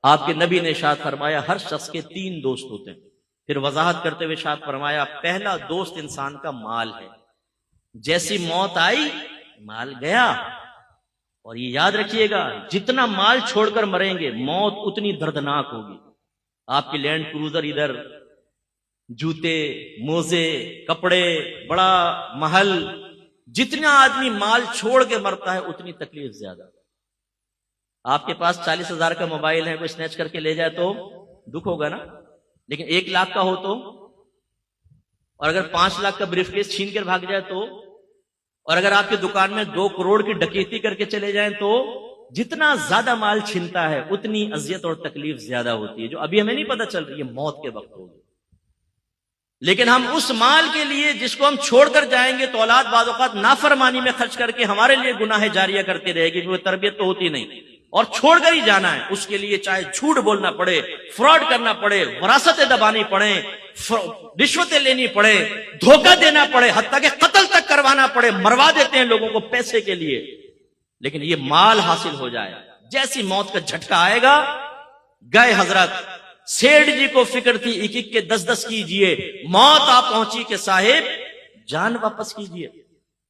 آپ کے نبی نے ارشاد فرمایا ہر شخص کے 3 دوست ہوتے ہیں. پھر وضاحت کرتے ہوئے ارشاد فرمایا پہلا دوست انسان کا مال ہے. جیسی موت آئی مال گیا. اور یہ یاد رکھیے گا جتنا مال چھوڑ کر مریں گے موت اتنی دردناک ہوگی. آپ کی لینڈ کروزر ادھر، جوتے، موزے، کپڑے، بڑا محل، جتنا آدمی مال چھوڑ کے مرتا ہے اتنی تکلیف زیادہ. آپ کے پاس 40,000 کا موبائل ہے، کوئی سنیچ کر کے لے جائے تو دکھ ہوگا نا، لیکن 1 لاکھ کا ہو تو، اور اگر 5 لاکھ کا بریف کیس چھین کر بھاگ جائے تو، اور اگر آپ کی دکان میں 2 کروڑ کی ڈکیتی کر کے چلے جائیں تو، جتنا زیادہ مال چھنتا ہے اتنی اذیت اور تکلیف زیادہ ہوتی ہے، جو ابھی ہمیں نہیں پتہ چل رہی ہے موت کے وقت ہوگی. لیکن ہم اس مال کے لیے جس کو ہم چھوڑ کر جائیں گے تو اولاد بعض اوقات نافرمانی میں خرچ کر کے ہمارے لیے گناہ جاریہ کرتی رہے گی، کیونکہ تربیت تو ہوتی نہیں، اور چھوڑ کر ہی جانا ہے. اس کے لیے چاہے جھوٹ بولنا پڑے، فراڈ کرنا پڑے، وراثتیں دبانی پڑے، رشوتیں لینی پڑے، دھوکہ دینا پڑے، حتیٰ کہ قتل تک کروانا پڑے. مروا دیتے ہیں لوگوں کو پیسے کے لیے، لیکن یہ مال حاصل ہو جائے. جیسی موت کا جھٹکا آئے گا گئے. حضرت سیٹھ جی کو فکر تھی 1 کے 10 کیجئے، موت آ پہنچی کہ صاحب جان واپس کیجئے.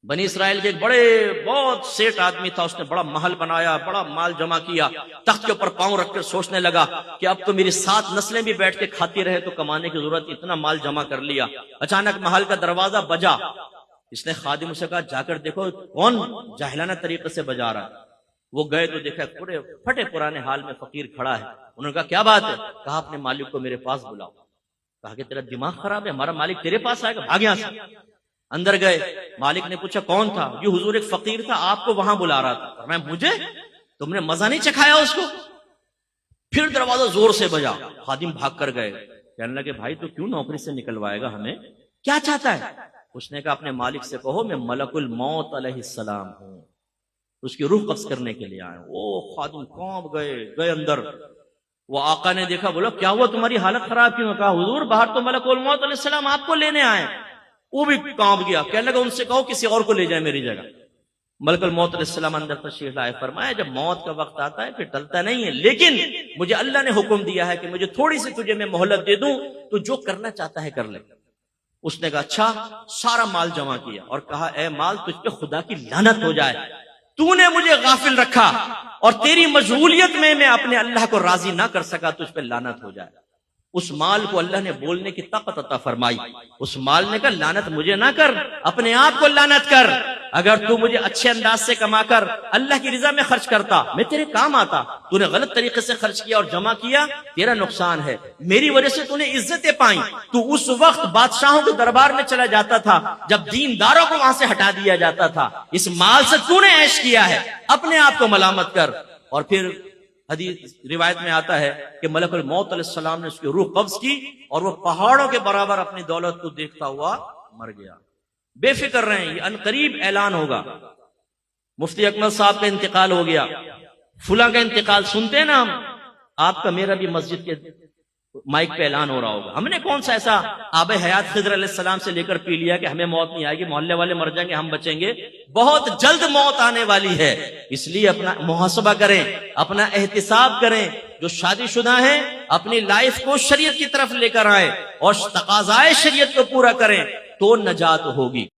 بنی اسرائیل کے ایک بہت سیٹ آدمی تھا، اس نے بڑا محل بنایا، بڑا مال جمع کیا، تخت کے اوپر پاؤں رکھ کر سوچنے لگا کہ اب تو میری 7 نسلیں بھی بیٹھ کے کھاتی رہے تو کمانے کی ضرورت، اتنا مال جمع کر لیا. اچانک محل کا دروازہ بجا. اس نے خادم سے کہا جا کر دیکھو کون جاہلانہ طریقے سے بجا رہا ہے. وہ گئے تو دیکھا پورے پھٹے پرانے حال میں فقیر کھڑا ہے. انہوں نے کہا کیا بات ہے؟ کہا اپنے مالک کو میرے پاس بلاؤ. کہا کہ تیرا دماغ خراب ہے، ہمارا مالک تیرے پاس آئے گا، بھاگ یہاں سے. اندر گئے. مالک نے پوچھا کون تھا؟ یہ حضور ایک فقیر تھا، آپ کو وہاں بلا رہا تھا. میں مجھے؟ تم نے مزہ نہیں چکھایا اس کو؟ پھر دروازہ زور سے بجا. خادم بھاگ کر گئے. کہنے لگے بھائی تو کیوں نوکری سے نکلوائے گا ہمیں؟ کیا چاہتا ہے؟ اس نے کہا اپنے مالک سے کہو میں ملک الموت علیہ السلام ہوں، اس کی روح قبض کرنے کے لیے آیا. او خادم کانپ گئے اندر. وہ آقا نے دیکھا، بولا کیا ہوا تمہاری حالت خراب کیوں؟ کہا حضور باہر تو ملک الموت علیہ السلام آپ کو لینے آئے. وہ بھی کانپ گیا. کہنے لگا ان سے کہو کسی اور کو لے جائے میری جگہ. ملک الموت علیہ السلام اندر تشریف لائے. فرمایا جب موت کا وقت آتا ہے پھر ٹلتا نہیں ہے، لیکن مجھے اللہ نے حکم دیا ہے کہ مجھے تھوڑی سی تجھے میں مہلت دے دوں، تو جو کرنا چاہتا ہے کر لے. اس نے کہا اچھا. سارا مال جمع کیا اور کہا اے مال تجھ پہ خدا کی لعنت ہو جائے، تو نے مجھے غافل رکھا اور تیری مشغولیت میں اپنے اللہ کو راضی نہ کر سکا، تجھ پہ لعنت ہو جائے. اس مال کو اللہ نے بولنے کی طاقت عطا فرمائی. اس مال نے کہا لعنت مجھے نہ کر، اپنے آپ کو لعنت کر. اگر تو مجھے اچھے انداز سے کما کر اللہ کی رضا میں خرچ کرتا میں تیرے کام آتا. تو نے غلط طریقے سے خرچ کیا اور جمع کیا، تیرا نقصان ہے. میری وجہ سے تو نے عزتیں پائیں. تو اس وقت بادشاہوں کے دربار میں چلا جاتا تھا جب دینداروں کو وہاں سے ہٹا دیا جاتا تھا. اس مال سے تو نے عیش کیا ہے، اپنے آپ کو ملامت کر. اور پھر حدیث روایت میں آتا ہے کہ ملک الموت علیہ السلام نے اس کی روح قبض کی اور وہ پہاڑوں کے برابر اپنی دولت کو دیکھتا ہوا مر گیا. بے فکر رہیں، یہ عنقریب اعلان ہوگا. مفتی اکمل صاحب کا انتقال ہو گیا، فلاں کا انتقال سنتے ہیں نا ہم. آپ کا میرا بھی مسجد کے مائک پہ اعلان ہو رہا ہوگا. ہم نے کون سا ایسا آب حیات خضر علیہ السلام سے لے کر پی لیا کہ ہمیں موت نہیں آئے گی، محلے والے مر جائیں گے ہم بچیں گے؟ بہت جلد موت آنے والی ہے. اس لیے اپنا محاسبہ کریں، اپنا احتساب کریں. جو شادی شدہ ہیں اپنی لائف کو شریعت کی طرف لے کر آئیں اور تقاضائے شریعت کو پورا کریں تو نجات ہوگی.